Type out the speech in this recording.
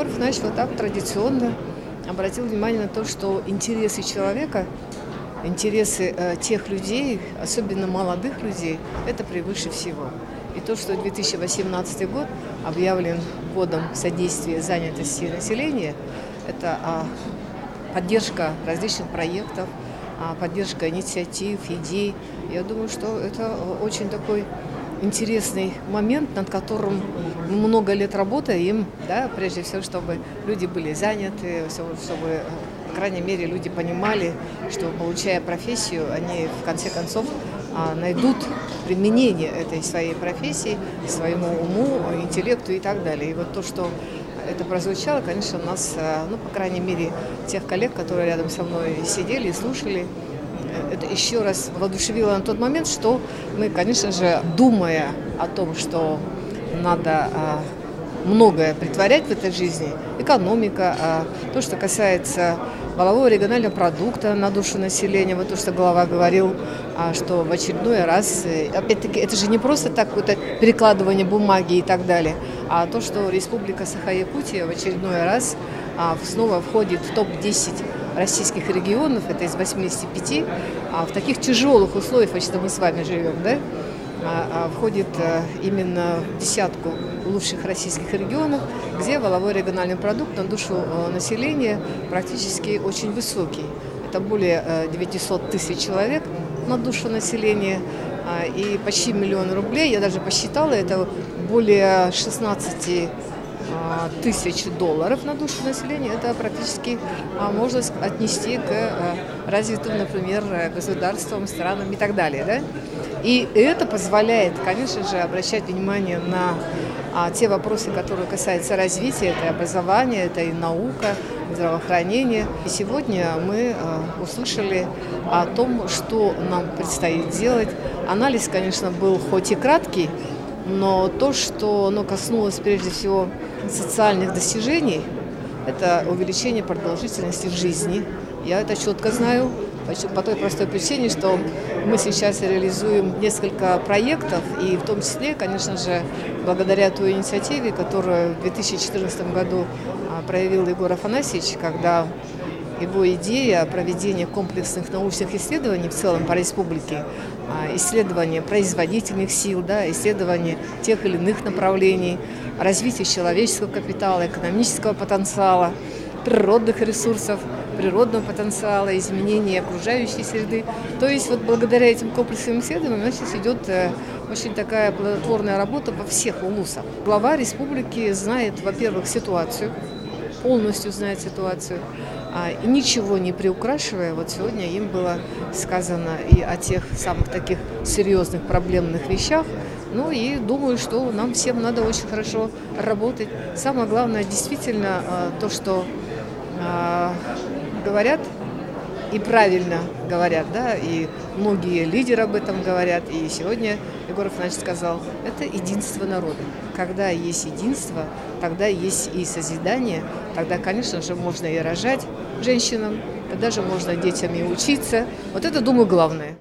Егор Афанасьевич вот так традиционно обратил внимание на то, что интересы человека, интересы тех людей, особенно молодых людей, это превыше всего. И то, что 2018 год объявлен годом содействия занятости населения, это поддержка различных проектов, поддержка инициатив, идей. Я думаю, что это очень такой интересный момент, над которым мы много лет работаем, да, прежде всего, чтобы люди были заняты, чтобы, по крайней мере, люди понимали, что, получая профессию, они, в конце концов, найдут применение этой своей профессии, своему уму, интеллекту и так далее. И вот то, что это прозвучало, конечно, у нас, по крайней мере, тех коллег, которые рядом со мной сидели и слушали, это еще раз воодушевило на тот момент, что мы, конечно же, думая о том, что надо многое претворять в этой жизни, экономика, то, что касается валового регионального продукта на душу населения, вот то, что глава говорил, что в очередной раз, опять-таки, это же не просто так какое-то перекладывание бумаги и так далее, а то, что Республика Саха-Якутия в очередной раз снова входит в топ-10 российских регионов, это из 85, в таких тяжелых условиях, что мы с вами живем, да, входит именно в десятку лучших российских регионов, где валовой региональный продукт на душу населения практически очень высокий. Это более 900 тысяч человек на душу населения и почти миллион рублей. Я даже посчитала, это более 16 тысяч долларов на душу населения. Это практически можно отнести к развитым, например, государствам, странам и так далее. Да? И это позволяет, конечно же, обращать внимание на те вопросы, которые касаются развития, это и образование, это и наука, здравоохранение. И сегодня мы услышали о том, что нам предстоит делать. Анализ, конечно, был хоть и краткий, но то, что коснулось прежде всего социальных достижений, это увеличение продолжительности жизни. Я это четко знаю по той простой причине, что мы сейчас реализуем несколько проектов, и в том числе, конечно же, благодаря той инициативе, которую в 2014 году проявил Егор Афанасьевич, когда его идея проведения комплексных научных исследований в целом по республике, исследования производительных сил, да, исследования тех или иных направлений, развития человеческого капитала, экономического потенциала, природных ресурсов, природного потенциала, изменения окружающей среды. То есть вот благодаря этим комплексным исследованиям у нас сейчас идет очень такая плодотворная работа во всех улусах. Глава республики знает, во-первых, ситуацию, полностью знает ситуацию, и ничего не приукрашивая, вот сегодня им было сказано и о тех самых таких серьезных проблемных вещах. Ну и думаю, что нам всем надо очень хорошо работать. Самое главное, действительно, то, что говорят и правильно говорят, да, и многие лидеры об этом говорят, и сегодня Егор Афанасьевич сказал, это единство народа. Когда есть единство, тогда есть и созидание, тогда, конечно же, можно и рожать женщинам, тогда же можно детям и учиться. Вот это, думаю, главное.